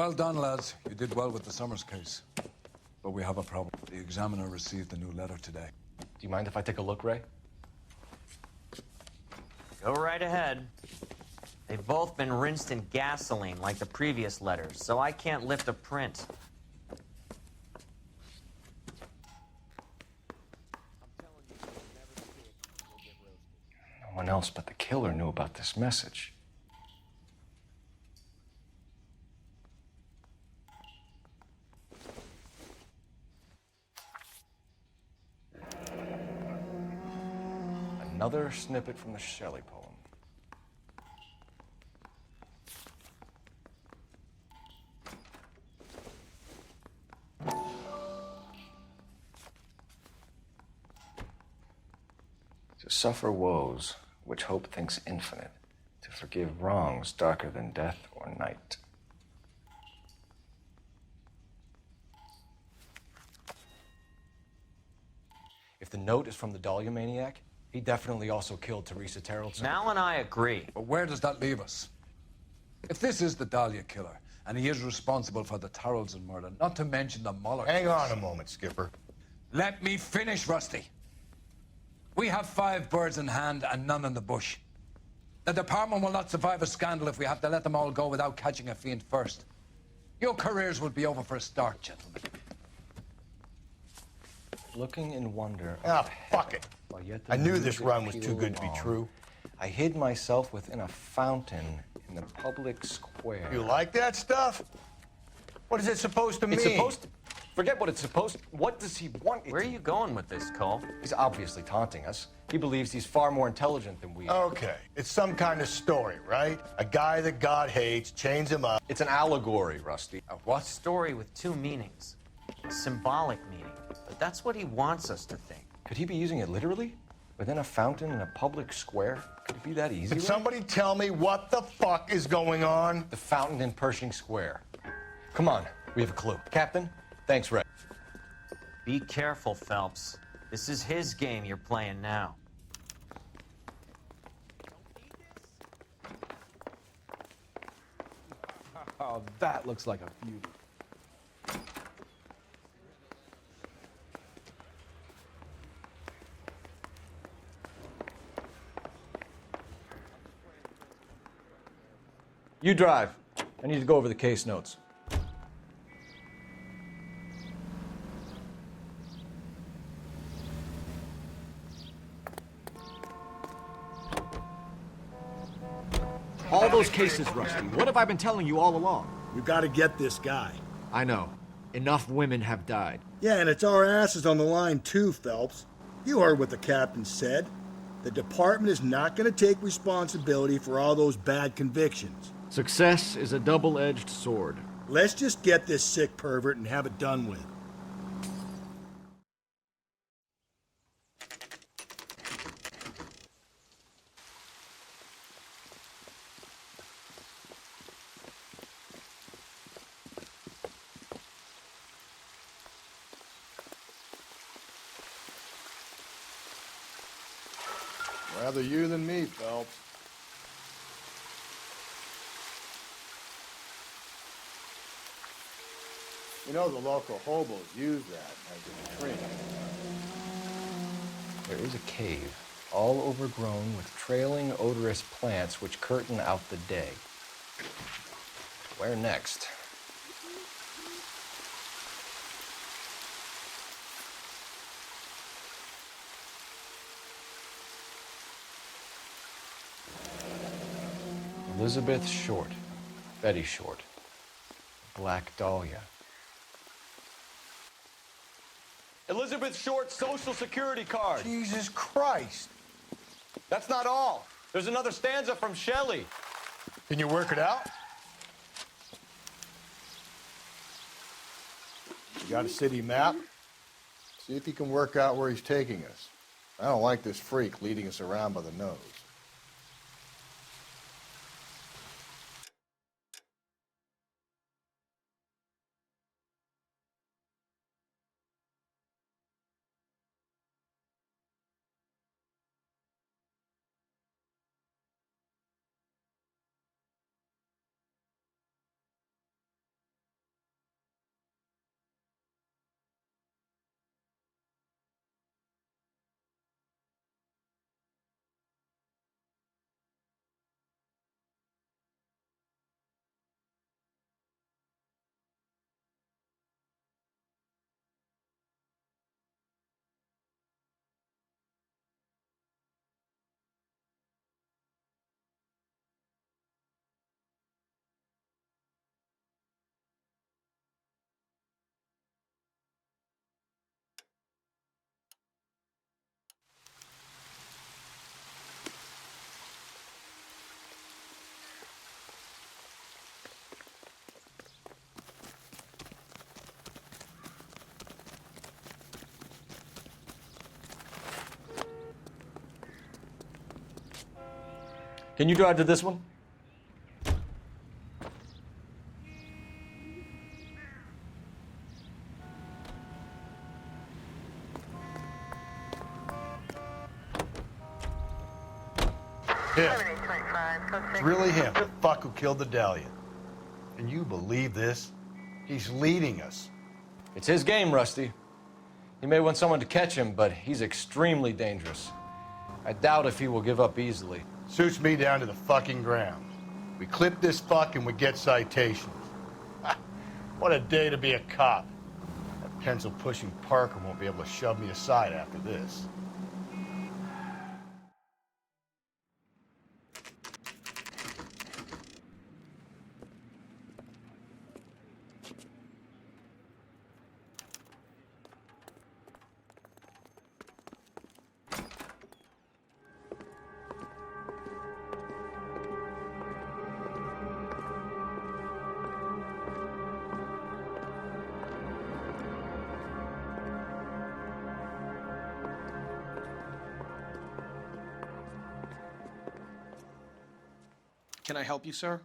Well done, lads. You did well with the Summers case. But we have a problem. The examiner received a new letter today. Do you mind if I take a look, Ray? Go right ahead. They've both been rinsed in gasoline like the previous letters, so I can't lift a print. No one else but the killer knew about this message. Another snippet from the Shelley poem. To suffer woes which hope thinks infinite, to forgive wrongs darker than death or night. If the note is from the Dahlia maniac, he definitely also killed Teresa Terrellson. Mal and I agree. But where does that leave us? If this is the Dahlia killer, and he is responsible for the Tarrelson murder, not to mention the Muller Hang case. on a moment, Skipper. Let me finish, Rusty. We have 5 birds in hand and none in the bush. The department will not survive a scandal if we have to let them all go without catching a fiend first. Your careers will be over for a start, gentlemen. Looking in wonder. Ah, fuck it. While yet the I knew this music run was too pealed good to be on, true. I hid myself within a fountain in the public square. You like that stuff? What is it supposed to mean? It's supposed to... Forget what it's supposed to... What does he want it Where are to- you going with this, Cole? He's obviously taunting us. He believes he's far more intelligent than we are. Okay, it's some kind of story, right? A guy that God hates, chains him up. It's an allegory, Rusty. A what? Story with 2 meanings. A symbolic meaning. But that's what he wants us to think. Could he be using it literally? Within a fountain in a public square? Could it be that easy? Can Ray? somebody tell me what the fuck is going on? The fountain in Pershing Square. Come on, we have a clue. Captain, thanks, Ray. Be careful, Phelps. This is his game you're playing now. Oh, that looks like a beauty. You drive. I need to go over the case notes. All those cases, Rusty. What have I been telling you all along? We've got to get this guy. I know. Enough women have died. Yeah, and it's our asses on the line too, Phelps. You heard what the captain said. The department is not going to take responsibility for all those bad convictions. Success is a double-edged sword. Let's just get this sick pervert and have it done with. Rather you than me, Phelps. You know the local hobos use that as a drink. There is a cave, all overgrown with trailing odorous plants which curtain out the day. Where next? Elizabeth Short, Betty Short, Black Dahlia. Elizabeth Short's Social Security card. Jesus Christ. That's not all. There's another stanza from Shelley. Can you work it out? You got a city map? See if you can work out where he's taking us. I don't like this freak leading us around by the nose. Can you drive to this one? Him. It's really him, the fuck who killed the Dahlia. Can you believe this? He's leading us. It's his game, Rusty. He may want someone to catch him, but he's extremely dangerous. I doubt if he will give up easily. Suits me down to the fucking ground. We clip this fuck and we get citations. What a day to be a cop. That pencil-pushing Parker won't be able to shove me aside after this. Can I help you, sir?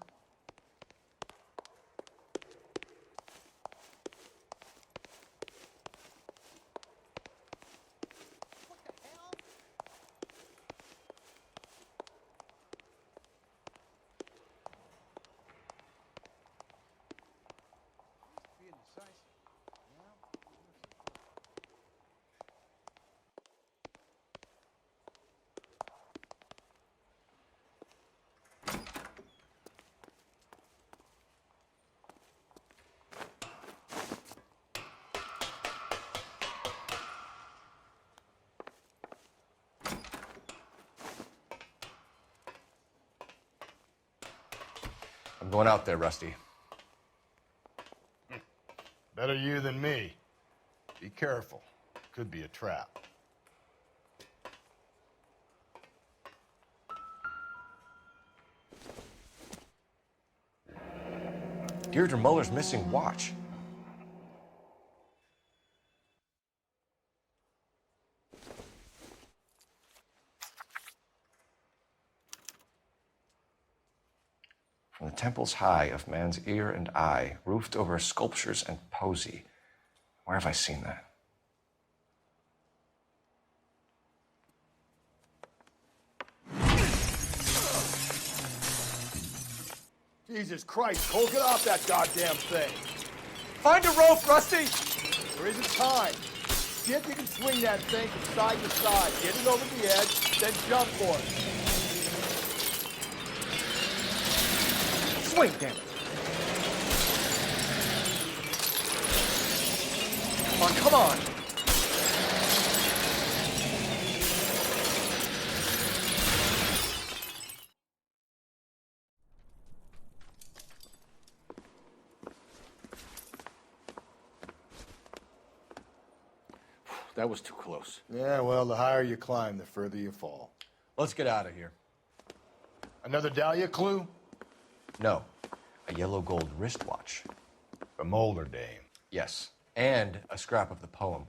I'm going out there, Rusty. Better you than me. Be careful. Could be a trap. Deirdre Muller's missing watch. From the temples high of man's ear and eye, roofed over sculptures and poesy. Where have I seen that? Jesus Christ, Cole, get off that goddamn thing. Find a rope, Rusty! There isn't time. See if you can swing that thing from side to side. Get it over the edge, then jump for it. Swing, damn it! Come on! That was too close. Yeah, well, the higher you climb, the further you fall. Let's get out of here. Another Dahlia clue? No, a yellow gold wristwatch. The Mulder dame. Yes, and a scrap of the poem,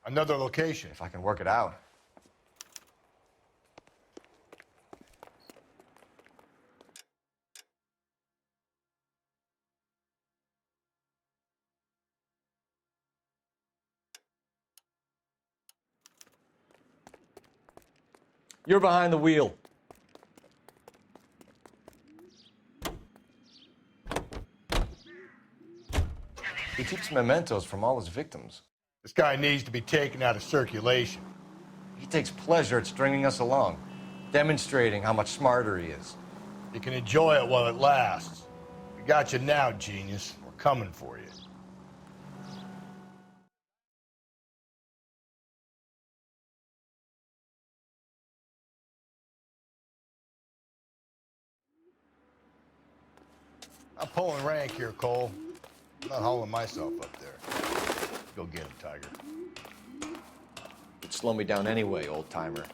Another location. if I can work it out. You're behind the wheel. He keeps mementos from all his victims. This guy needs to be taken out of circulation. He takes pleasure at stringing us along, demonstrating how much smarter he is. You can enjoy it while it lasts. We got you now, genius. We're coming for you. I'm pulling rank here, Cole. I'm not hauling myself up there. Go get him, Tiger. It'd slow me down anyway, old timer.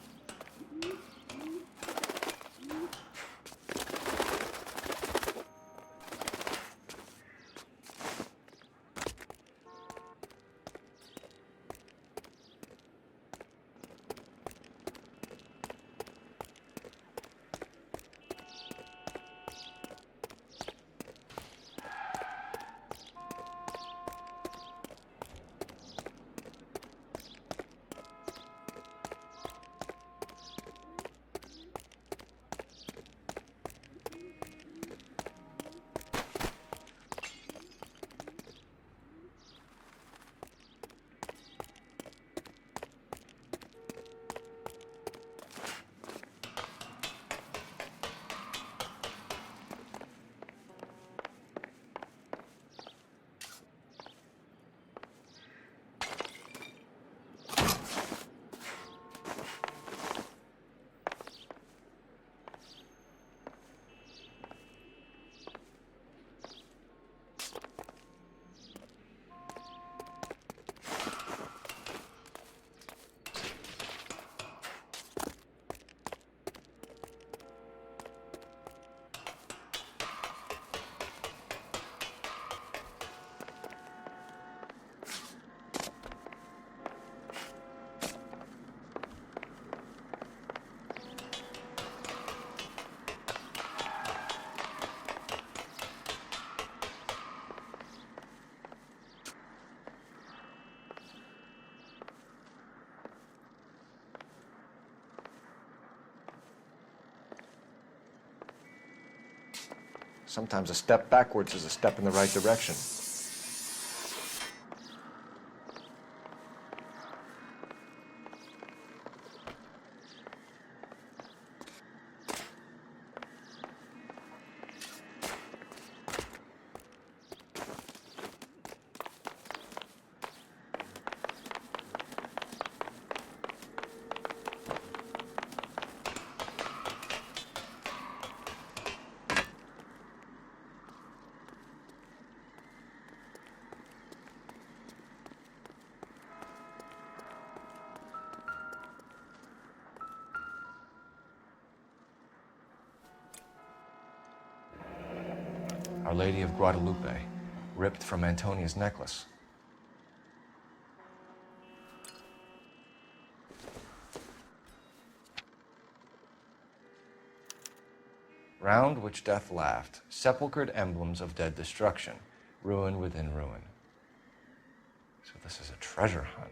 Sometimes a step backwards is a step in the right direction. Our Lady of Guadalupe, ripped from Antonia's necklace. Round which death laughed, sepulchred emblems of dead destruction, ruin within ruin. So this is a treasure hunt.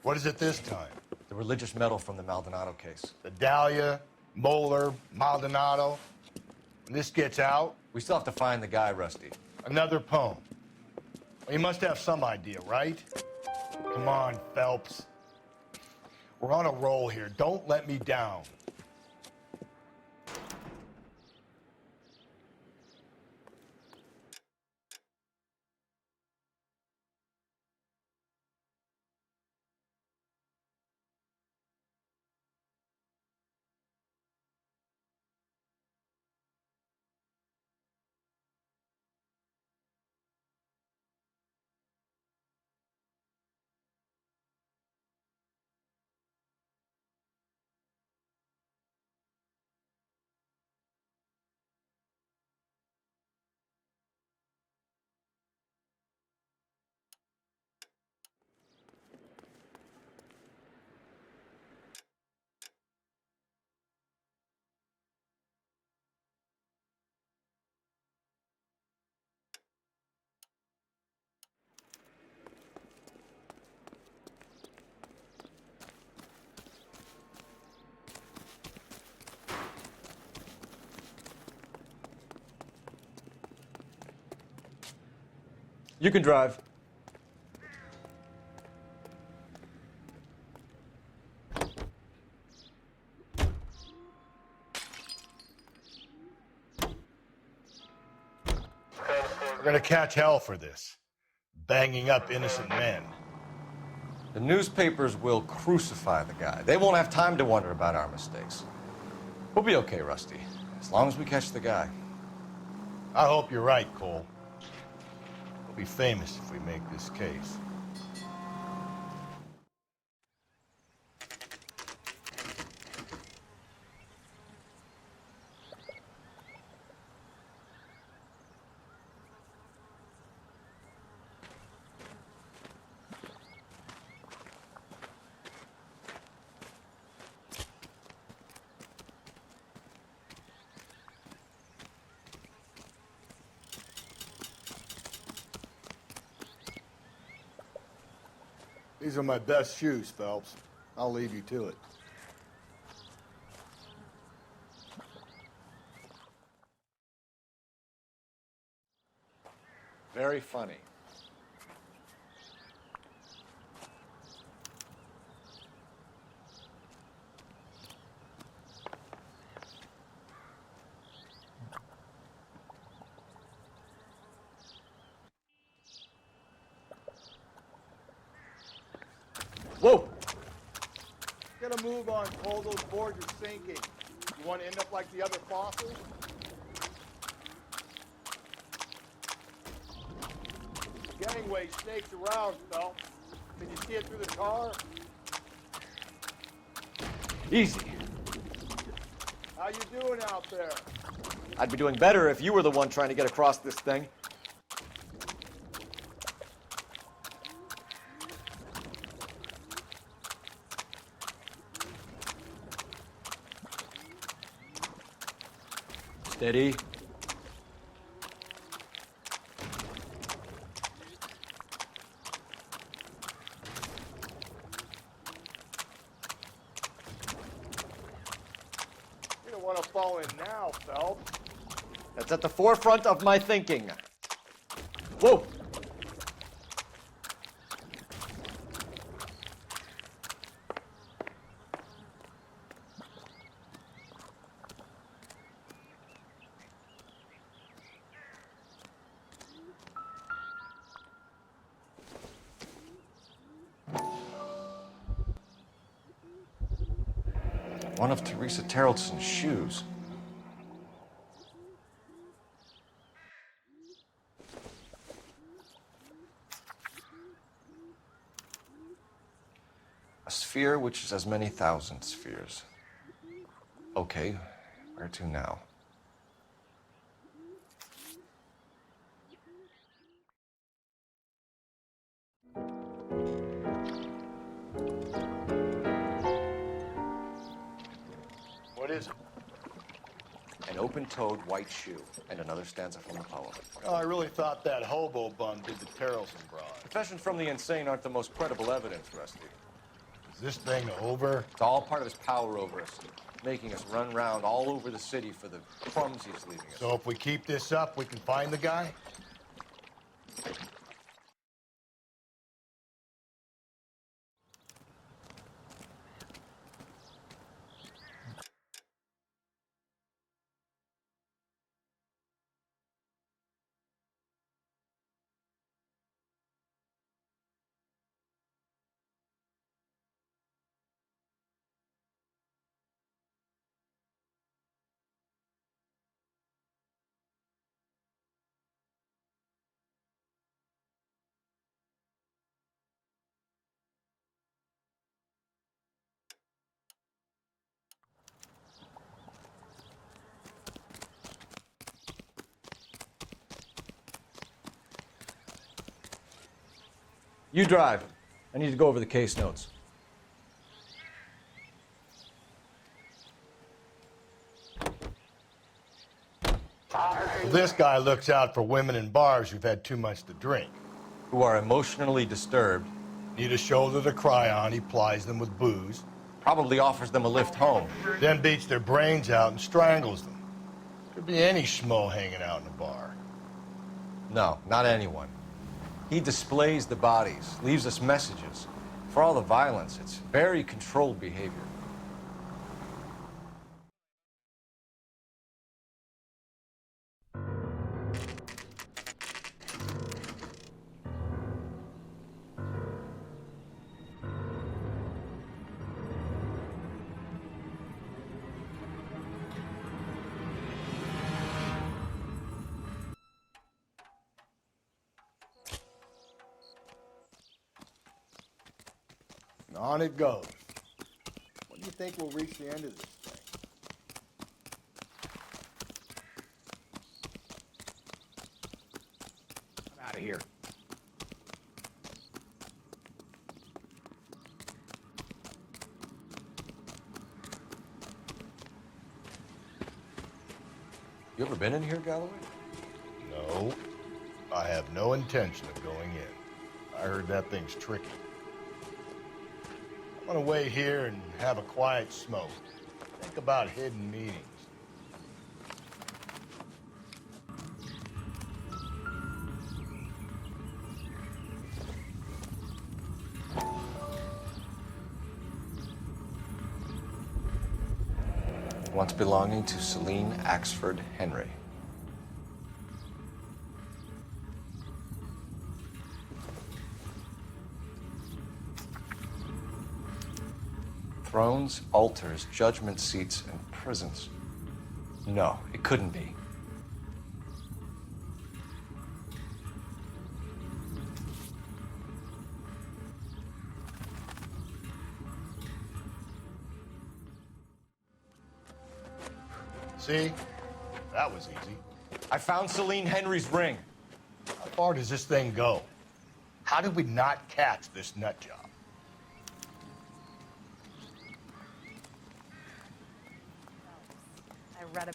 What is it this time? The religious medal from the Maldonado case. The Dahlia, Moeller, Maldonado. When this gets out, We still have to find the guy, Rusty. another poem. Well, you must have some idea, right? Come on, Phelps. We're on a roll here. Don't let me down. You can drive. We're gonna catch hell for this. Banging up innocent men. The newspapers will crucify the guy. They won't have time to wonder about our mistakes. We'll be okay, Rusty, as long as we catch the guy. I hope you're right, Cole. We'll be famous if we make this case. These are my best shoes, Phelps. I'll leave you to it. Very funny. Whoa! Get a move on, Cole. Those boards are sinking. You want to end up like the other fossils? Gangway snakes around, Phelps. Can you see it through the car? Easy. How you doing out there? I'd be doing better if you were the one trying to get across this thing. Steady. fall in now, Phelps. That's at the forefront of my thinking. Whoa! One of Teresa Terreldson's shoes. A sphere which is as many thousand spheres. Okay, where to now? What is it? An open-toed white shoe, and another stanza from the poem. Oh, I really thought that hobo bum did the Terrelson broad. Confessions from the insane aren't the most credible evidence, Rusty. Is this thing over? It's all part of his power over us, making us run round all over the city for the crumbs he's leaving us. So if we keep this up, we can find the guy? You drive. I need to go over the case notes. Well, this guy looks out for women in bars who've had too much to drink. Who are emotionally disturbed. Need a shoulder to cry on, he plies them with booze. Probably offers them a lift home. Then beats their brains out and strangles them. Could be any schmo hanging out in a bar. No, not anyone. He displays the bodies, leaves us messages. For all the violence, it's very controlled behavior. And on it goes. When do you think we'll reach the end of this thing? I'm out of here. You ever been in here, Galloway? No, I have no intention of going in. I heard that thing's tricky. I'm gonna wait here and have a quiet smoke. Think about hidden meetings. Once belonging to Celine Axford Henry. Thrones, altars, judgment seats, and prisons. No, it couldn't be. See? That was easy. I found Celine Henry's ring. How far does this thing go? How did we not catch this nut job? I read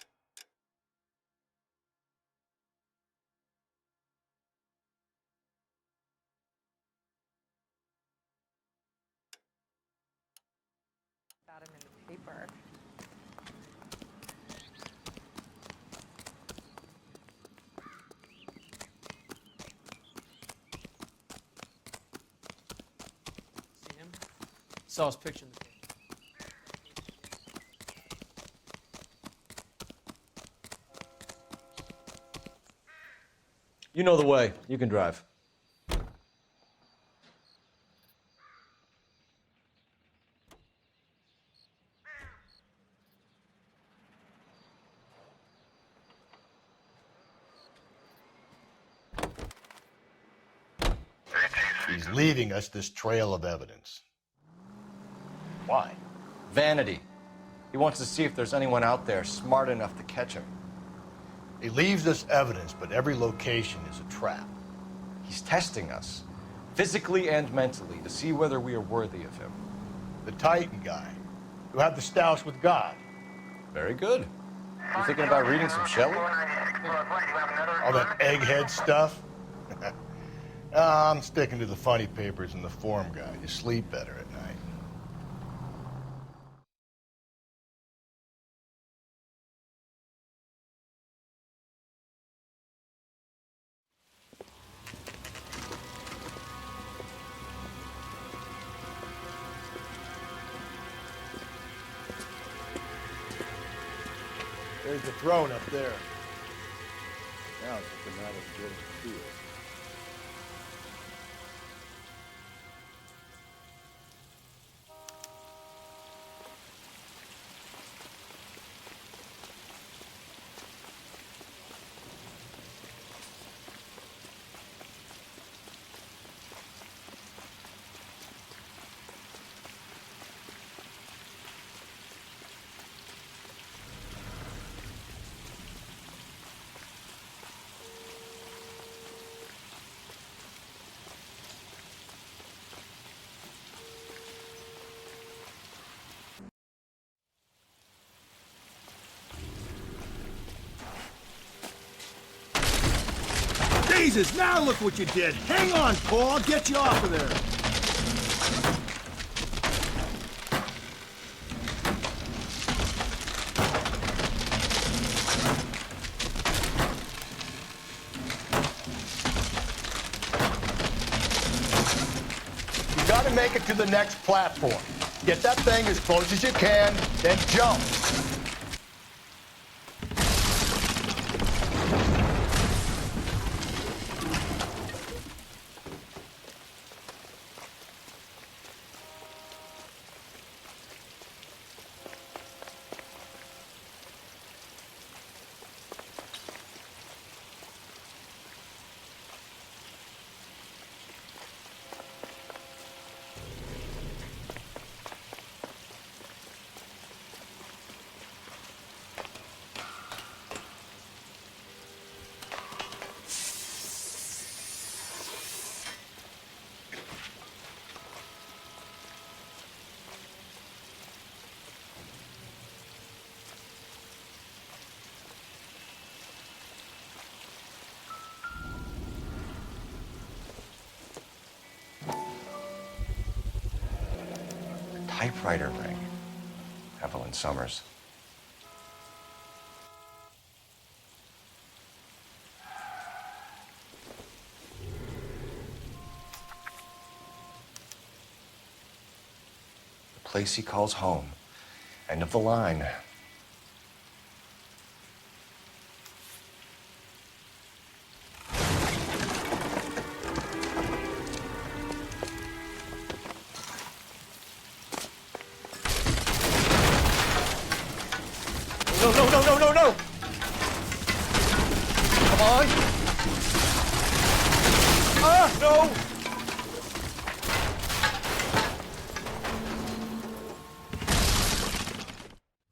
about him in the paper. Saw his picture in the paper. You know the way. You can drive. He's leaving us this trail of evidence. Why? Vanity. He wants to see if there's anyone out there smart enough to catch him. He leaves us evidence, but every location is a trap. He's testing us, physically and mentally, to see whether we are worthy of him. The Titan guy, who had the stoush with God. Very good. You thinking about reading some Shelley? All that egghead stuff? I'm sticking to the funny papers and the form guide. You sleep better at night. There's the throne up there. Now it's just a matter of getting to it. Jesus, now look what you did. Hang on, Paul. I'll get you off of there. You gotta make it to the next platform. Get that thing as close as you can, then jump. Typewriter ring. Evelyn Summers. The place he calls home. End of the line. No! Come on! Ah, no!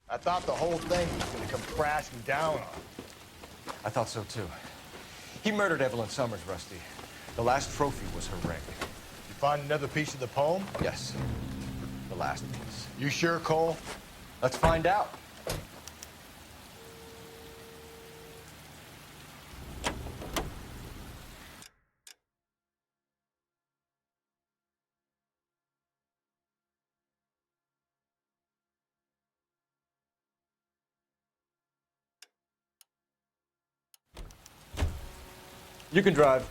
I thought the whole thing was gonna come crashing down on him. I thought so too. He murdered Evelyn Summers, Rusty. The last trophy was her ring. You find another piece of the poem? Yes. The last piece. You sure, Cole? Let's find out. You can drive.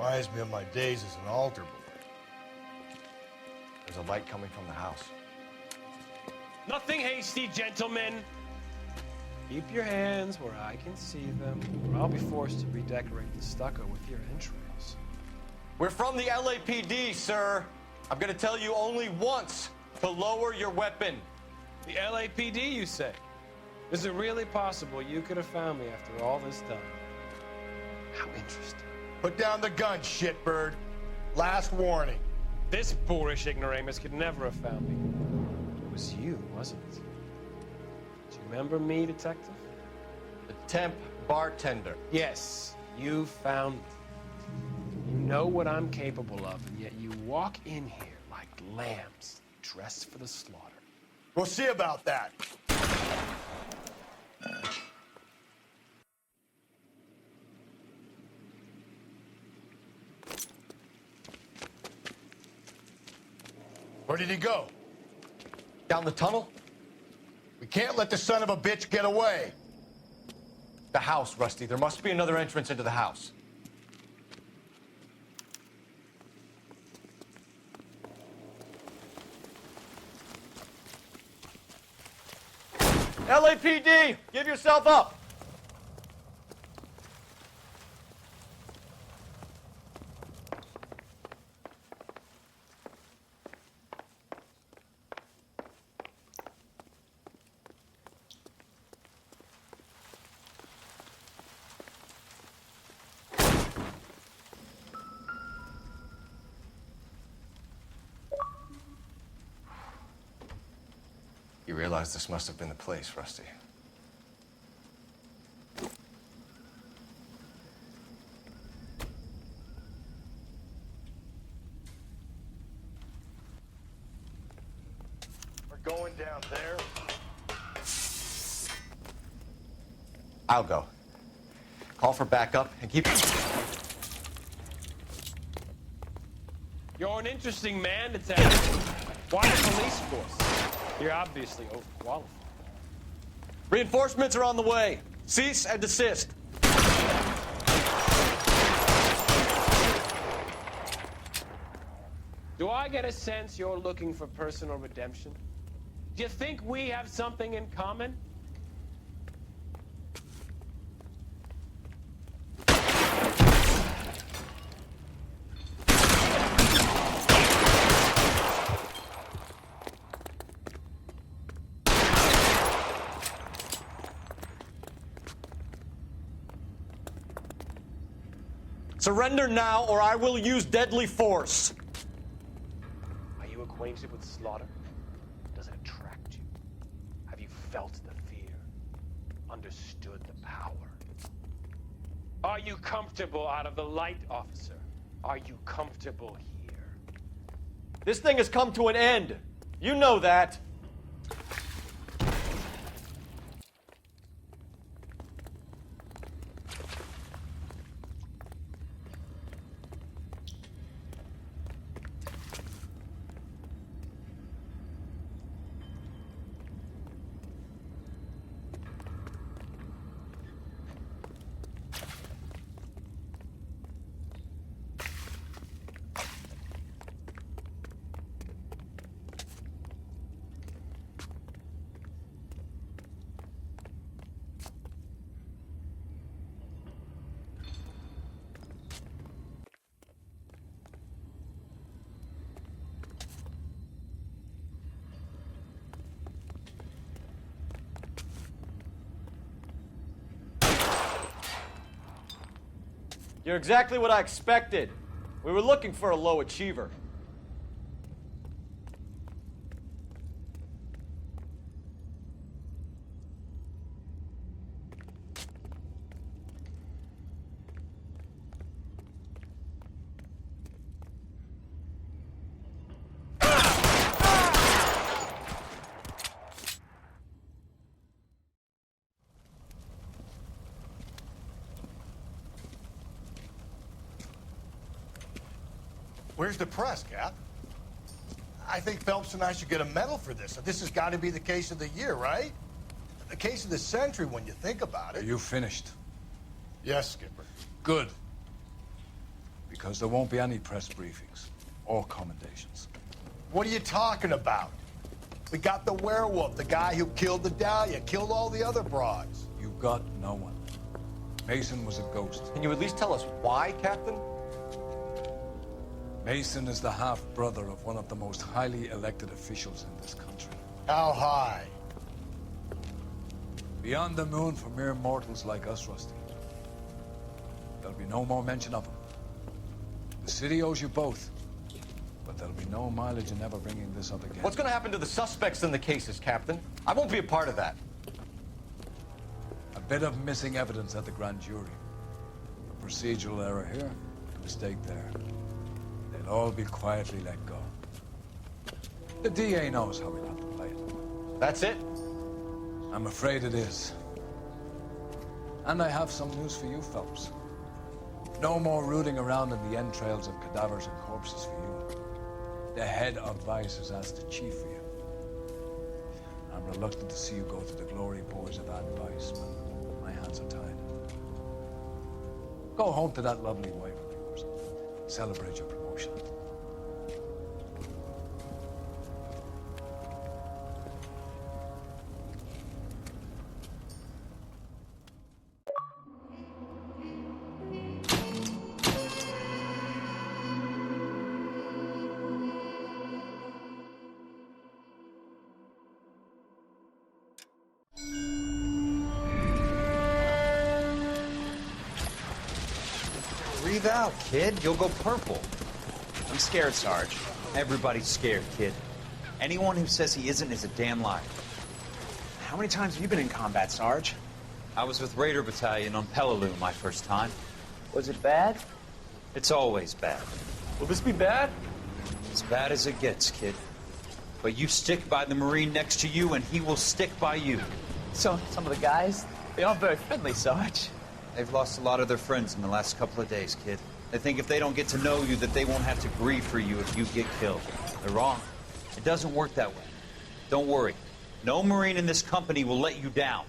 Reminds me of my days as an altar boy. There's a light coming from the house. Nothing hasty, gentlemen. Keep your hands where I can see them, or I'll be forced to redecorate the stucco with your entrails. We're from the LAPD, sir. I'm gonna tell you only once to lower your weapon. The LAPD, you say? Is it really possible you could have found me after all this time? How interesting. Put down the gun, shitbird. Last warning. This boorish ignoramus could never have found me. It was you, wasn't it? Do you remember me, detective? The temp bartender. Yes, you found me. You know what I'm capable of, and yet you walk in here like lambs dressed for the slaughter. We'll see about that. Where did he go? Down the tunnel? We can't let the son of a bitch get away. The house, Rusty. There must be another entrance into the house. LAPD, give yourself up. You realize this must have been the place, Rusty. We're going down there. I'll go. Call for backup and keep... You're an interesting man, detective. Why the police force? You're obviously overqualified. Reinforcements are on the way. Cease and desist. Do I get a sense you're looking for personal redemption? Do you think we have something in common? Surrender now, or I will use deadly force. Are you acquainted with slaughter? Does it attract you? Have you felt the fear? Understood the power? Are you comfortable out of the light, officer? Are you comfortable here? This thing has come to an end. You know that. You're exactly what I expected. We were looking for a low achiever. Where's the press, Cap? I think Phelps and I should get a medal for this. This has got to be the case of the year, right? The case of the century when you think about Are it. you finished? Yes, Skipper. Good. Because there won't be any press briefings or commendations. What are you talking about? We got the werewolf, the guy who killed the Dahlia, killed all the other broads. You got no one. Mason was a ghost. Can you at least tell us why, Captain? Mason is the half-brother of one of the most highly elected officials in this country. How high? Beyond the moon for mere mortals like us, Rusty. There'll be no more mention of him. The city owes you both, but there'll be no mileage in ever bringing this up again. What's going to happen to the suspects in the cases, Captain? I won't be a part of that. A bit of missing evidence at the grand jury. A procedural error here, a mistake there. They'll all be quietly let go. The DA knows how we'll have to play it. That's it? I'm afraid it is. And I have some news for you, Phelps. No more rooting around in the entrails of cadavers and corpses for you. The head of Vice has asked the chief for you. I'm reluctant to see you go to the glory boys of Ad Vice, but my hands are tied. Go home to that lovely wife of yours. Celebrate your promotion. Breathe out, kid. You'll go purple. I'm scared, Sarge. Everybody's scared, kid. Anyone who says he isn't is a damn liar. How many times have you been in combat, Sarge? I was with Raider Battalion on Peleliu my first time. Was it bad? It's always bad. Will this be bad? As bad as it gets, kid. But you stick by the Marine next to you, and he will stick by you. So, some of the guys, they aren't very friendly, Sarge. They've lost a lot of their friends in the last couple of days, kid. They think if they don't get to know you, that they won't have to grieve for you if you get killed. They're wrong. It doesn't work that way. Don't worry. No Marine in this company will let you down.